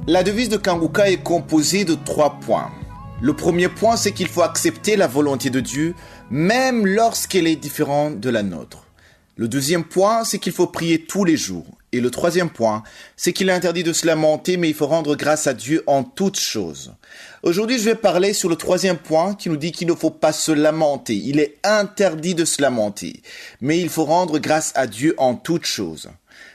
La devise de Kanguka est composée de 3 points. Le premier point, c'est qu'il faut accepter la volonté de Dieu, même lorsqu'elle est différente de la nôtre. Le deuxième point, c'est qu'il faut prier tous les jours. Et le troisième point, c'est qu'il est interdit de se lamenter, mais il faut rendre grâce à Dieu en toutes choses. Aujourd'hui, je vais parler sur le troisième point qui nous dit qu'il ne faut pas se lamenter. Il est interdit de se lamenter, mais il faut rendre grâce à Dieu en toutes choses.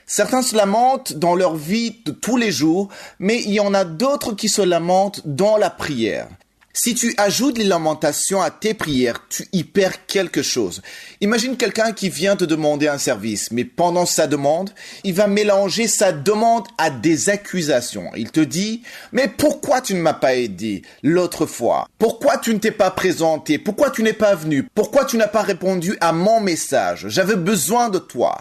Certains se lamentent dans leur vie de tous les jours, mais il y en a d'autres qui se lamentent dans la prière. Si tu ajoutes les lamentations à tes prières, tu y perds quelque chose. Imagine quelqu'un qui vient te demander un service, mais pendant sa demande, il va mélanger sa demande à des accusations. Il te dit, mais pourquoi tu ne m'as pas aidé l'autre fois? Pourquoi tu ne t'es pas présenté? Pourquoi tu n'es pas venu? Pourquoi tu n'as pas répondu à mon message? J'avais besoin de toi.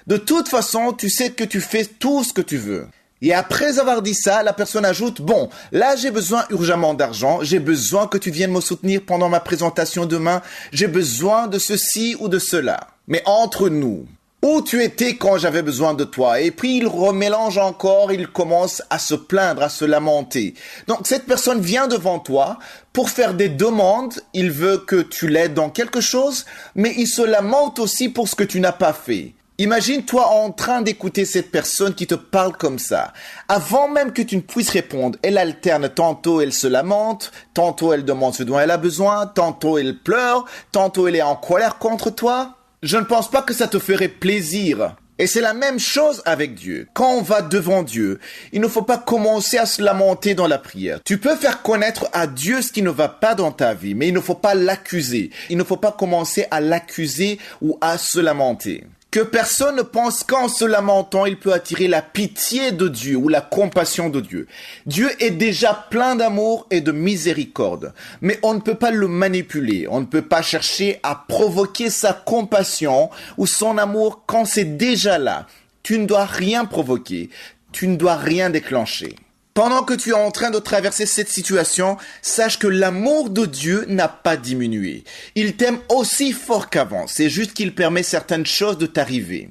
De toute façon, tu sais que tu fais tout ce que tu veux. Et après avoir dit ça, la personne ajoute, bon, là j'ai besoin urgemment d'argent, j'ai besoin que tu viennes me soutenir pendant ma présentation demain, j'ai besoin de ceci ou de cela. Mais entre nous, où tu étais quand j'avais besoin de toi? Et puis il remélange encore, il commence à se plaindre, à se lamenter. Donc cette personne vient devant toi pour faire des demandes, il veut que tu l'aides dans quelque chose, mais il se lamente aussi pour ce que tu n'as pas fait. Imagine-toi en train d'écouter cette personne qui te parle comme ça. Avant même que tu ne puisses répondre, elle alterne. Tantôt elle se lamente, tantôt elle demande ce dont elle a besoin, tantôt elle pleure, tantôt elle est en colère contre toi. Je ne pense pas que ça te ferait plaisir. Et c'est la même chose avec Dieu. Quand on va devant Dieu, il ne faut pas commencer à se lamenter dans la prière. Tu peux faire connaître à Dieu ce qui ne va pas dans ta vie, mais il ne faut pas l'accuser. Il ne faut pas commencer à l'accuser ou à se lamenter. Que personne ne pense qu'en se lamentant, il peut attirer la pitié de Dieu ou la compassion de Dieu. Dieu est déjà plein d'amour et de miséricorde, mais on ne peut pas le manipuler. On ne peut pas chercher à provoquer sa compassion ou son amour quand c'est déjà là. Tu ne dois rien provoquer, tu ne dois rien déclencher. Pendant que tu es en train de traverser cette situation, sache que l'amour de Dieu n'a pas diminué. Il t'aime aussi fort qu'avant. C'est juste qu'il permet certaines choses de t'arriver.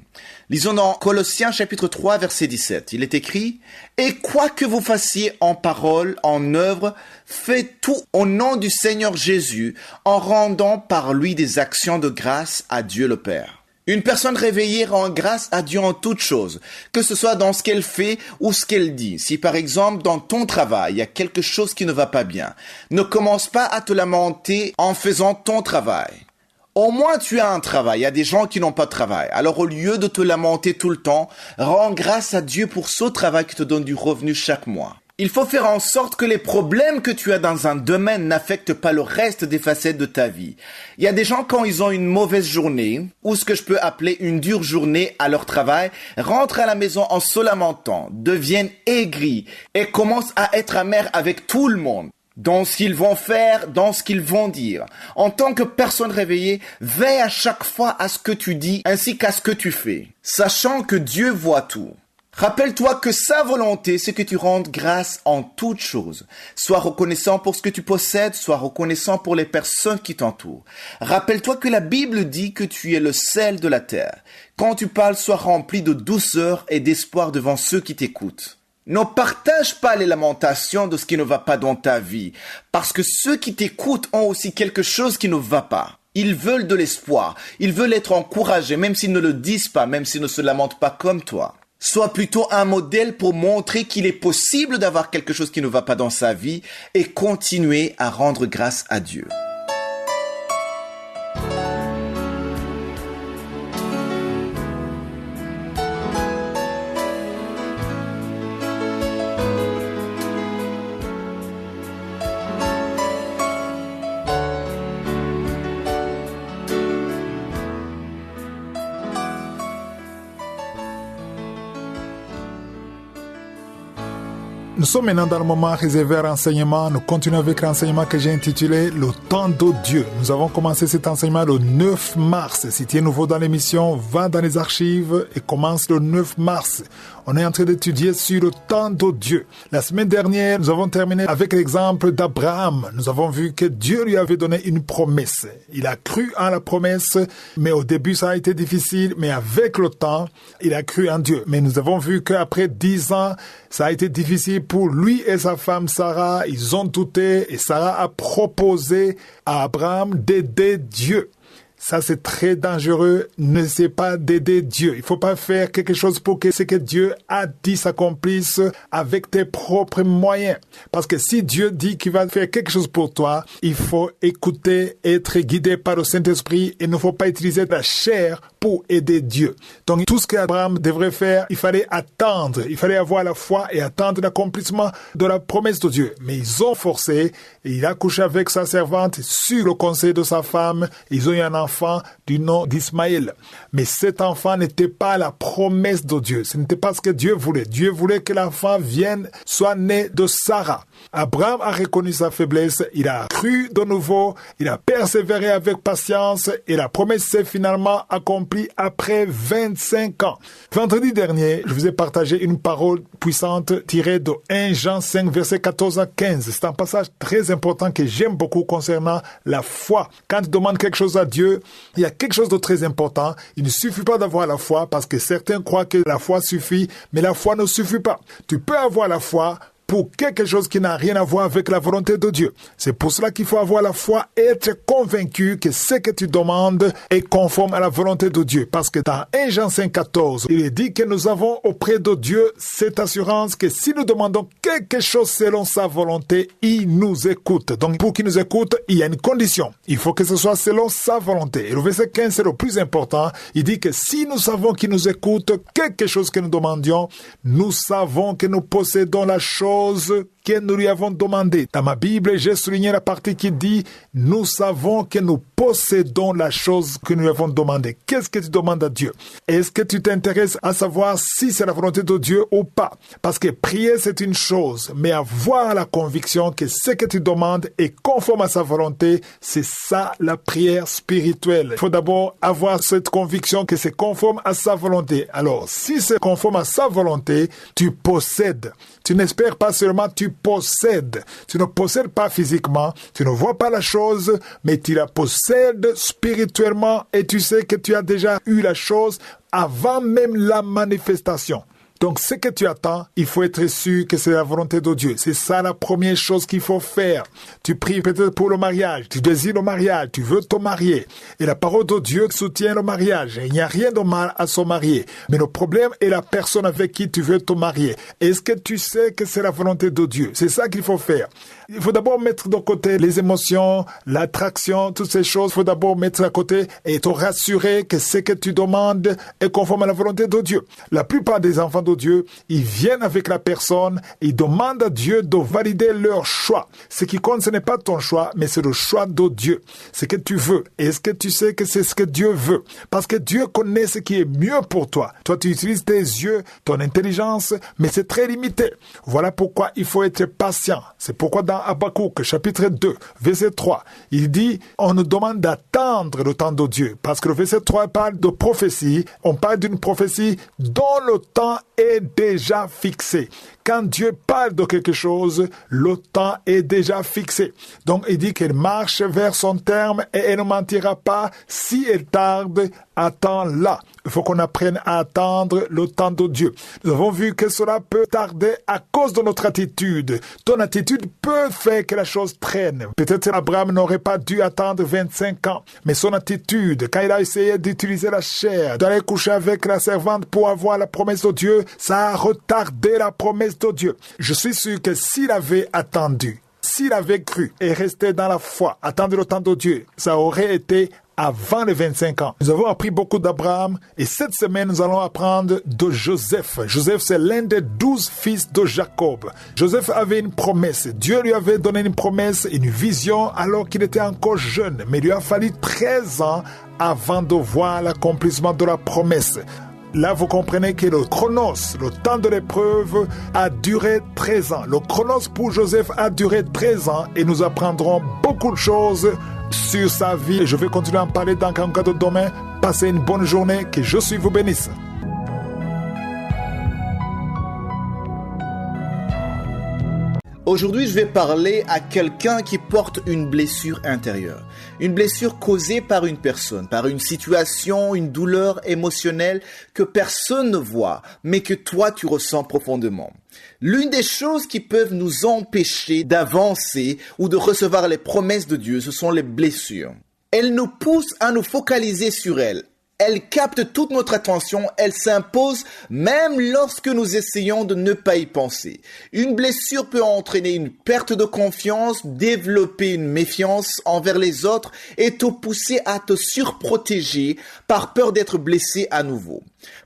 Lisons dans Colossiens chapitre 3 verset 17. Il est écrit « Et quoi que vous fassiez en parole, en œuvre, faites tout au nom du Seigneur Jésus, en rendant par lui des actions de grâce à Dieu le Père. » Une personne réveillée rend grâce à Dieu en toutes choses, que ce soit dans ce qu'elle fait ou ce qu'elle dit. Si par exemple dans ton travail, il y a quelque chose qui ne va pas bien, ne commence pas à te lamenter en faisant ton travail. Au moins tu as un travail, il y a des gens qui n'ont pas de travail. Alors au lieu de te lamenter tout le temps, rends grâce à Dieu pour ce travail qui te donne du revenu chaque mois. Il faut faire en sorte que les problèmes que tu as dans un domaine n'affectent pas le reste des facettes de ta vie. Il y a des gens, quand ils ont une mauvaise journée, ou ce que je peux appeler une dure journée à leur travail, rentrent à la maison en se lamentant, deviennent aigris et commencent à être amers avec tout le monde. Dans ce qu'ils vont faire, dans ce qu'ils vont dire. En tant que personne réveillée, veille à chaque fois à ce que tu dis ainsi qu'à ce que tu fais, sachant que Dieu voit tout. Rappelle-toi que sa volonté, c'est que tu rendes grâce en toutes choses. Sois reconnaissant pour ce que tu possèdes, sois reconnaissant pour les personnes qui t'entourent. Rappelle-toi que la Bible dit que tu es le sel de la terre. Quand tu parles, sois rempli de douceur et d'espoir devant ceux qui t'écoutent. Ne partage pas les lamentations de ce qui ne va pas dans ta vie, parce que ceux qui t'écoutent ont aussi quelque chose qui ne va pas. Ils veulent de l'espoir, ils veulent être encouragés, même s'ils ne le disent pas, même s'ils ne se lamentent pas comme toi. Sois plutôt un modèle pour montrer qu'il est possible d'avoir quelque chose qui ne va pas dans sa vie et continuer à rendre grâce à Dieu. Nous sommes maintenant dans le moment réservé à l'enseignement. Nous continuons avec l'enseignement que j'ai intitulé « Le temps de Dieu ». Nous avons commencé cet enseignement le 9 mars. Si tu es nouveau dans l'émission, va dans les archives et commence le 9 mars. On est en train d'étudier sur le temps de Dieu. La semaine dernière, nous avons terminé avec l'exemple d'Abraham. Nous avons vu que Dieu lui avait donné une promesse. Il a cru en la promesse, mais au début, ça a été difficile. Mais avec le temps, il a cru en Dieu. Mais nous avons vu qu'après 10 ans, ça a été difficile pour lui et sa femme Sarah, ils ont douté et Sarah a proposé à Abraham d'aider Dieu. Ça, c'est très dangereux. N'essaie pas d'aider Dieu. Il faut pas faire quelque chose pour que ce que Dieu a dit s'accomplisse avec tes propres moyens. Parce que si Dieu dit qu'il va faire quelque chose pour toi, il faut écouter, être guidé par le Saint-Esprit. Il ne faut pas utiliser la chair pour aider Dieu. Donc, tout ce qu'Abraham devrait faire, il fallait attendre. Il fallait avoir la foi et attendre l'accomplissement de la promesse de Dieu. Mais ils ont forcé. Et il a couché avec sa servante sur le conseil de sa femme. Ils ont eu un enfant du nom d'Ismaël. Mais cet enfant n'était pas la promesse de Dieu. Ce n'était pas ce que Dieu voulait. Dieu voulait que l'enfant soit né de Sarah. Abraham a reconnu sa faiblesse. Il a cru de nouveau. Il a persévéré avec patience. Et la promesse s'est finalement accomplie après 25 ans. Vendredi dernier, je vous ai partagé une parole puissante tirée de 1 Jean 5, versets 14 à 15. C'est un passage très important que j'aime beaucoup concernant la foi. Quand tu demandes quelque chose à Dieu, il y a quelque chose de très important. Il ne suffit pas d'avoir la foi parce que certains croient que la foi suffit, mais la foi ne suffit pas. Tu peux avoir la foi pour quelque chose qui n'a rien à voir avec la volonté de Dieu. C'est pour cela qu'il faut avoir la foi et être convaincu que ce que tu demandes est conforme à la volonté de Dieu. Parce que dans 1 Jean 5,14, il est dit que nous avons auprès de Dieu cette assurance que si nous demandons quelque chose selon sa volonté, il nous écoute. Donc pour qu'il nous écoute, il y a une condition. Il faut que ce soit selon sa volonté. Et le verset 15, c'est le plus important. Il dit que si nous savons qu'il nous écoute, quelque chose que nous demandions, nous savons que nous possédons la chose que nous lui avons demandé. Dans ma Bible, j'ai souligné la partie qui dit « Nous savons que nous possédons la chose que nous lui avons demandé ». Qu'est-ce que tu demandes à Dieu? Est-ce que tu t'intéresses à savoir si c'est la volonté de Dieu ou pas? Parce que prier, c'est une chose, mais avoir la conviction que ce que tu demandes est conforme à sa volonté, c'est ça la prière spirituelle. Il faut d'abord avoir cette conviction que c'est conforme à sa volonté. Alors, si c'est conforme à sa volonté, tu possèdes. Tu n'espères pas seulement, tu possèdes. Tu ne possèdes pas physiquement, tu ne vois pas la chose, mais tu la possèdes spirituellement et tu sais que tu as déjà eu la chose avant même la manifestation. Donc, ce que tu attends, il faut être sûr que c'est la volonté de Dieu. C'est ça la première chose qu'il faut faire. Tu pries peut-être pour le mariage, tu désires le mariage, tu veux te marier. Et la parole de Dieu soutient le mariage. Il n'y a rien de mal à se marier. Mais le problème est la personne avec qui tu veux te marier. Est-ce que tu sais que c'est la volonté de Dieu? C'est ça qu'il faut faire. Il faut d'abord mettre de côté les émotions, l'attraction, toutes ces choses. Il faut d'abord mettre à côté et te rassurer que ce que tu demandes est conforme à la volonté de Dieu. La plupart des enfants de Dieu, ils viennent avec la personne, ils demandent à Dieu de valider leur choix. Ce qui compte, ce n'est pas ton choix, mais c'est le choix de Dieu. Ce que tu veux. Est-ce que tu sais que c'est ce que Dieu veut? Parce que Dieu connaît ce qui est mieux pour toi. Toi, tu utilises tes yeux, ton intelligence, mais c'est très limité. Voilà pourquoi il faut être patient. C'est pourquoi dans Habakkuk, chapitre 2, verset 3, il dit, on nous demande d'attendre le temps de Dieu. Parce que le verset 3 parle de prophétie. On parle d'une prophétie dont le temps est déjà fixé. Quand Dieu parle de quelque chose, le temps est déjà fixé. Donc, il dit qu'elle marche vers son terme et elle ne mentira pas. Si elle tarde, attends-la. Il faut qu'on apprenne à attendre le temps de Dieu. Nous avons vu que cela peut tarder à cause de notre attitude. Ton attitude peut faire que la chose traîne. Peut-être Abraham n'aurait pas dû attendre 25 ans. Mais son attitude, quand il a essayé d'utiliser la chair, d'aller coucher avec la servante pour avoir la promesse de Dieu, ça a retardé la promesse de Dieu. Je suis sûr que s'il avait attendu, s'il avait cru et resté dans la foi, attendre le temps de Dieu, ça aurait été avant les 25 ans. Nous avons appris beaucoup d'Abraham et cette semaine, nous allons apprendre de Joseph. Joseph, c'est l'un des 12 fils de Jacob. Joseph avait une promesse. Dieu lui avait donné une promesse, une vision alors qu'il était encore jeune. Mais il lui a fallu 13 ans avant de voir l'accomplissement de la promesse. Là, vous comprenez que le chronos, le temps de l'épreuve, a duré 13 ans. Le chronos pour Joseph a duré 13 ans et nous apprendrons beaucoup de choses sur sa vie. Et je vais continuer à en parler dans un cas de demain. Passez une bonne journée, que Jésus vous bénisse. Aujourd'hui, je vais parler à quelqu'un qui porte une blessure intérieure. Une blessure causée par une personne, par une situation, une douleur émotionnelle que personne ne voit, mais que toi, tu ressens profondément. L'une des choses qui peuvent nous empêcher d'avancer ou de recevoir les promesses de Dieu, ce sont les blessures. Elles nous poussent à nous focaliser sur elles. Elle capte toute notre attention, elle s'impose même lorsque nous essayons de ne pas y penser. Une blessure peut entraîner une perte de confiance, développer une méfiance envers les autres et te pousser à te surprotéger par peur d'être blessé à nouveau.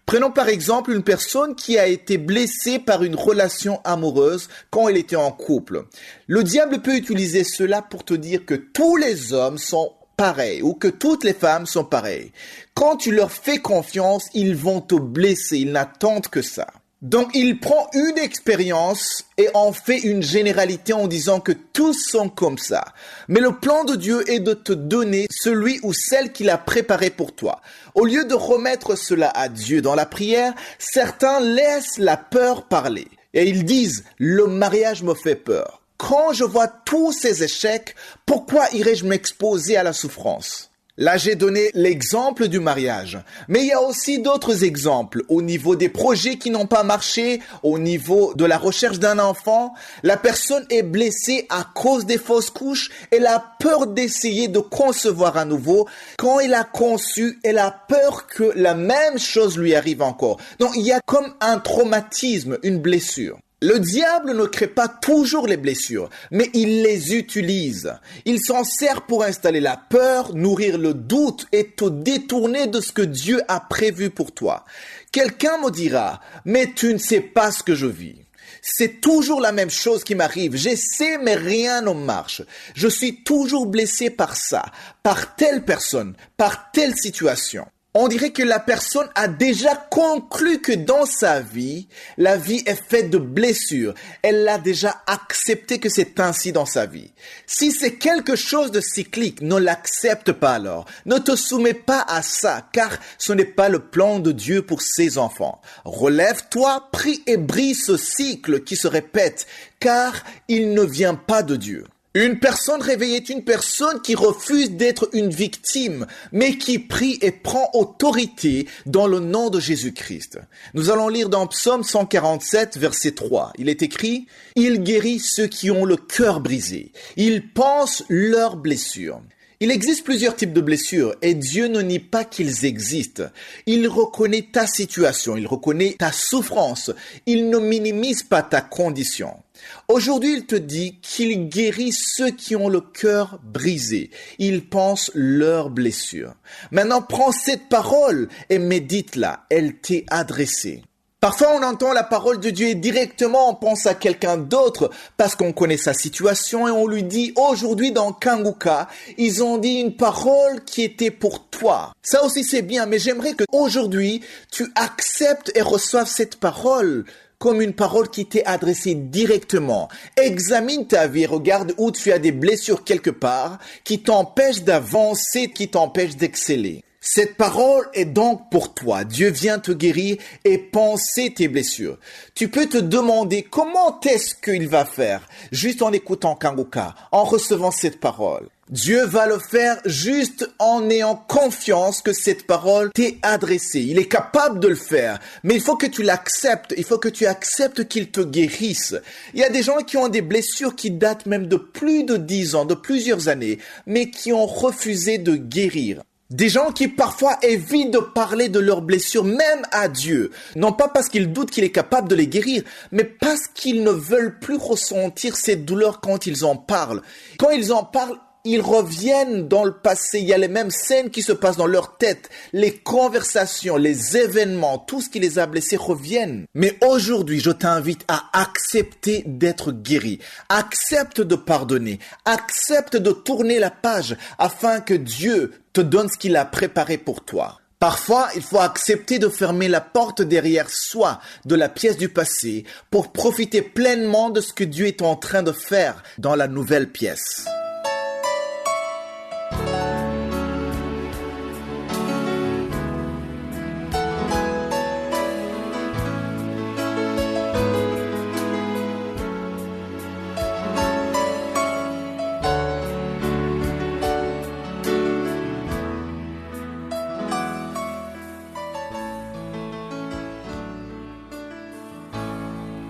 Prenons par exemple une personne qui a été blessée par une relation amoureuse quand elle était en couple. Le diable peut utiliser cela pour te dire que tous les hommes sont pareil ou que toutes les femmes sont pareilles. Quand tu leur fais confiance, ils vont te blesser, ils n'attendent que ça. Donc il prend une expérience et en fait une généralité en disant que tous sont comme ça. Mais le plan de Dieu est de te donner celui ou celle qu'il a préparé pour toi. Au lieu de remettre cela à Dieu dans la prière, certains laissent la peur parler. Et ils disent, le mariage me fait peur. Quand je vois tous ces échecs, pourquoi irais-je m'exposer à la souffrance? Là, j'ai donné l'exemple du mariage. Mais il y a aussi d'autres exemples au niveau des projets qui n'ont pas marché, au niveau de la recherche d'un enfant. La personne est blessée à cause des fausses couches. Elle a peur d'essayer de concevoir à nouveau. Quand elle a conçu, elle a peur que la même chose lui arrive encore. Donc, il y a comme un traumatisme, une blessure. Le diable ne crée pas toujours les blessures, mais il les utilise. Il s'en sert pour installer la peur, nourrir le doute et te détourner de ce que Dieu a prévu pour toi. Quelqu'un me dira, mais tu ne sais pas ce que je vis. C'est toujours la même chose qui m'arrive. J'essaie, mais rien ne marche. Je suis toujours blessé par ça, par telle personne, par telle situation. On dirait que la personne a déjà conclu que dans sa vie, la vie est faite de blessures. Elle a déjà accepté que c'est ainsi dans sa vie. Si c'est quelque chose de cyclique, ne l'accepte pas alors. Ne te soumets pas à ça, car ce n'est pas le plan de Dieu pour ses enfants. Relève-toi, prie et brise ce cycle qui se répète, car il ne vient pas de Dieu. Une personne réveillée est une personne qui refuse d'être une victime, mais qui prie et prend autorité dans le nom de Jésus-Christ. Nous allons lire dans Psaume 147, verset 3. Il est écrit « Il guérit ceux qui ont le cœur brisé. Il pense leurs blessures. » Il existe plusieurs types de blessures et Dieu ne nie pas qu'ils existent. Il reconnaît ta situation, il reconnaît ta souffrance, il ne minimise pas ta condition. Aujourd'hui, il te dit qu'il guérit ceux qui ont le cœur brisé. Il pense leurs blessures. Maintenant, prends cette parole et médite-la. Elle t'est adressée. Parfois, on entend la parole de Dieu et directement on pense à quelqu'un d'autre parce qu'on connaît sa situation et on lui dit aujourd'hui dans Kanguka, ils ont dit une parole qui était pour toi. Ça aussi c'est bien, mais j'aimerais que aujourd'hui tu acceptes et reçoives cette parole comme une parole qui t'est adressée directement. Examine ta vie, regarde où tu as des blessures quelque part qui t'empêchent d'avancer, qui t'empêchent d'exceller. Cette parole est donc pour toi. Dieu vient te guérir et panser tes blessures. Tu peux te demander comment est-ce qu'il va faire juste en écoutant Kanguka, en recevant cette parole. Dieu va le faire juste en ayant confiance que cette parole t'est adressée. Il est capable de le faire, mais il faut que tu l'acceptes. Il faut que tu acceptes qu'il te guérisse. Il y a des gens qui ont des blessures qui datent même de plus de 10 ans, de plusieurs années, mais qui ont refusé de guérir. Des gens qui parfois évitent de parler de leurs blessures même à Dieu. Non pas parce qu'ils doutent qu'il est capable de les guérir, mais parce qu'ils ne veulent plus ressentir cette douleur quand ils en parlent. Quand ils en parlent, ils reviennent dans le passé. Il y a les mêmes scènes qui se passent dans leur tête. Les conversations, les événements, tout ce qui les a blessés reviennent. Mais aujourd'hui, je t'invite à accepter d'être guéri. Accepte de pardonner. Accepte de tourner la page afin que Dieu te donne ce qu'il a préparé pour toi. Parfois, il faut accepter de fermer la porte derrière soi de la pièce du passé pour profiter pleinement de ce que Dieu est en train de faire dans la nouvelle pièce.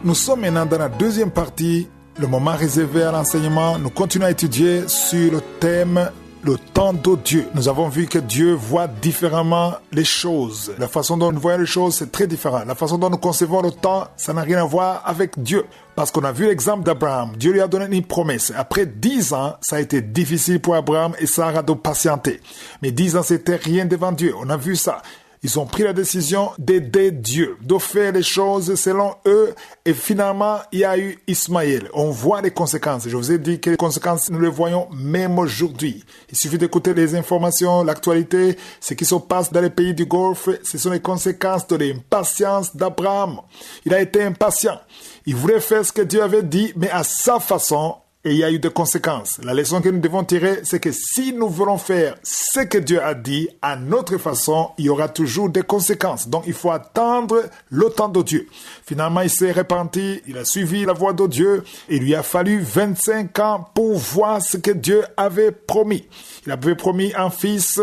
Nous sommes maintenant dans la deuxième partie, le moment réservé à l'enseignement. Nous continuons à étudier sur le thème le temps de Dieu. Nous avons vu que Dieu voit différemment les choses. La façon dont nous voyons les choses, c'est très différent. La façon dont nous concevons le temps, ça n'a rien à voir avec Dieu. Parce qu'on a vu l'exemple d'Abraham. Dieu lui a donné une promesse. Après 10 ans, ça a été difficile pour Abraham et Sarah de patienter. Mais 10 ans, c'était rien devant Dieu. On a vu ça. Ils ont pris la décision d'aider Dieu, de faire les choses selon eux. Et finalement, il y a eu Ismaël. On voit les conséquences. Je vous ai dit que les conséquences, nous les voyons même aujourd'hui. Il suffit d'écouter les informations, l'actualité, ce qui se passe dans les pays du Golfe. Ce sont les conséquences de l'impatience d'Abraham. Il a été impatient. Il voulait faire ce que Dieu avait dit, mais à sa façon. Et il y a eu des conséquences. La leçon que nous devons tirer, c'est que si nous voulons faire ce que Dieu a dit à notre façon, il y aura toujours des conséquences. Donc, il faut attendre le temps de Dieu. Finalement, il s'est repenti, il a suivi la voie de Dieu. Il lui a fallu 25 ans pour voir ce que Dieu avait promis. Il avait promis un fils.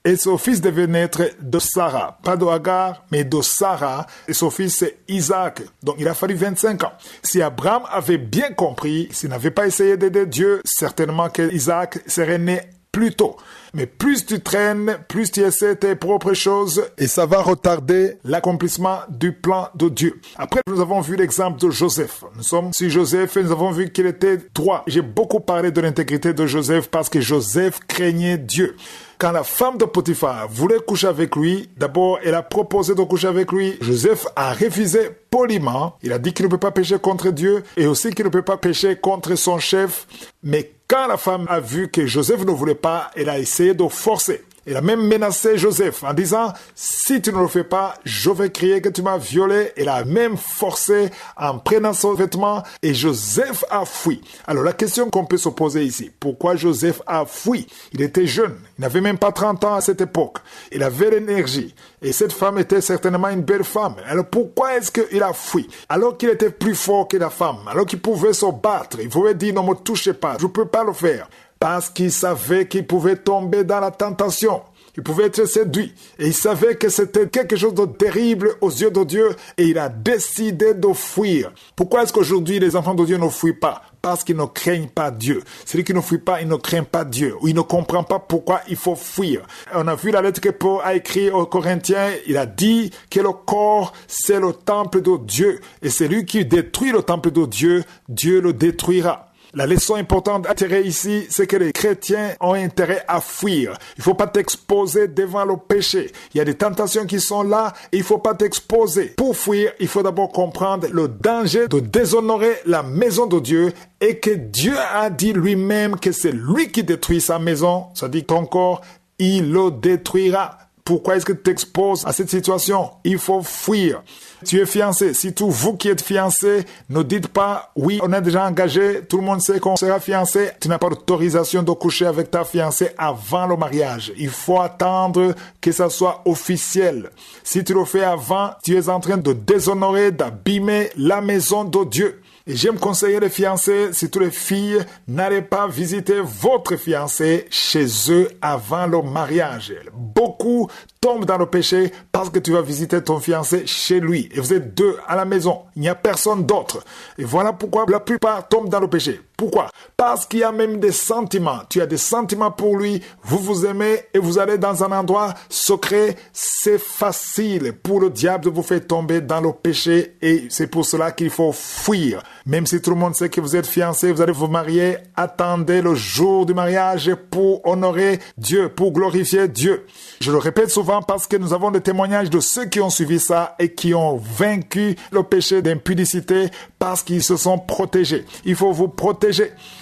Et son fils devait naître de Sarah. Pas de Hagar, mais de Sarah. Et son fils, c'est Isaac. Donc, il a fallu 25 ans. Si Abraham avait bien compris, s'il n'avait pas essayé d'aider Dieu, certainement que Isaac serait né plus tôt. Mais plus tu traînes, plus tu essaies tes propres choses et ça va retarder l'accomplissement du plan de Dieu. Après, nous avons vu l'exemple de Joseph. Nous sommes sur Joseph et nous avons vu qu'il était droit. J'ai beaucoup parlé de l'intégrité de Joseph parce que Joseph craignait Dieu. Quand la femme de Potiphar voulait coucher avec lui, d'abord, elle a proposé de coucher avec lui. Joseph a refusé poliment. Il a dit qu'il ne peut pas pécher contre Dieu et aussi qu'il ne peut pas pécher contre son chef. Mais quand la femme a vu que Joseph ne voulait pas, elle a essayé de forcer. Elle a même menacé Joseph en disant « Si tu ne le fais pas, je vais crier que tu m'as violé. » Elle a même forcé en prenant son vêtement et Joseph a fui. Alors la question qu'on peut se poser ici, pourquoi Joseph a fui? Il était jeune, il n'avait même pas 30 ans à cette époque. Il avait l'énergie et cette femme était certainement une belle femme. Alors pourquoi est-ce qu'il a fui? Alors qu'il était plus fort que la femme, alors qu'il pouvait se battre, il pouvait dire « Ne me touchez pas, je ne peux pas le faire. » Parce qu'il savait qu'il pouvait tomber dans la tentation. Il pouvait être séduit. Et il savait que c'était quelque chose de terrible aux yeux de Dieu. Et il a décidé de fuir. Pourquoi est-ce qu'aujourd'hui les enfants de Dieu ne fuient pas? Parce qu'ils ne craignent pas Dieu. Celui qui ne fuit pas, il ne craint pas Dieu. Ou il ne comprend pas pourquoi il faut fuir. On a vu la lettre que Paul a écrite aux Corinthiens. Il a dit que le corps, c'est le temple de Dieu. Et celui qui détruit le temple de Dieu, Dieu le détruira. La leçon importante à tirer ici, c'est que les chrétiens ont intérêt à fuir. Il ne faut pas t'exposer devant le péché. Il y a des tentations qui sont là et il ne faut pas t'exposer. Pour fuir, il faut d'abord comprendre le danger de déshonorer la maison de Dieu et que Dieu a dit lui-même que c'est lui qui détruit sa maison. Ça dit ton corps, il le détruira. Pourquoi est-ce que tu t'exposes à cette situation? Il faut fuir. Tu es fiancé. Surtout vous qui êtes fiancé, ne dites pas « Oui, on est déjà engagé, tout le monde sait qu'on sera fiancé ». Tu n'as pas d'autorisation de coucher avec ta fiancée avant le mariage. Il faut attendre que ça soit officiel. Si tu le fais avant, tu es en train de déshonorer, d'abîmer la maison de Dieu. Et j'aime conseiller les fiancés, surtout les filles, n'allez pas visiter votre fiancé chez eux avant le mariage. Beaucoup tombent dans le péché parce que tu vas visiter ton fiancé chez lui. Et vous êtes deux à la maison. Il n'y a personne d'autre. Et voilà pourquoi la plupart tombent dans le péché. Pourquoi? Parce qu'il y a même des sentiments. Tu as des sentiments pour lui, vous vous aimez et vous allez dans un endroit secret. C'est facile pour le diable de vous faire tomber dans le péché et c'est pour cela qu'il faut fuir. Même si tout le monde sait que vous êtes fiancés, vous allez vous marier, attendez le jour du mariage pour honorer Dieu, pour glorifier Dieu. Je le répète souvent parce que nous avons des témoignages de ceux qui ont suivi ça et qui ont vaincu le péché d'impudicité parce qu'ils se sont protégés. Il faut vous protéger.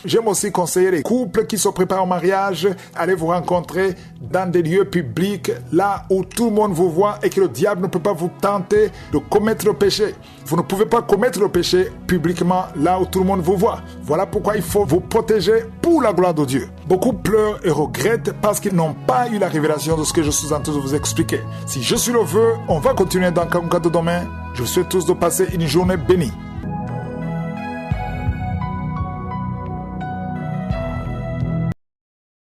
J'aime aussi conseiller les couples qui se préparent au mariage. Allez vous rencontrer dans des lieux publics, là où tout le monde vous voit et que le diable ne peut pas vous tenter de commettre le péché. Vous ne pouvez pas commettre le péché publiquement, là où tout le monde vous voit. Voilà pourquoi il faut vous protéger pour la gloire de Dieu. Beaucoup pleurent et regrettent parce qu'ils n'ont pas eu la révélation de ce que je suis en train de vous expliquer. Si je suis le vœu, on va continuer dans Kamuka de demain. Je vous souhaite tous de passer une journée bénie.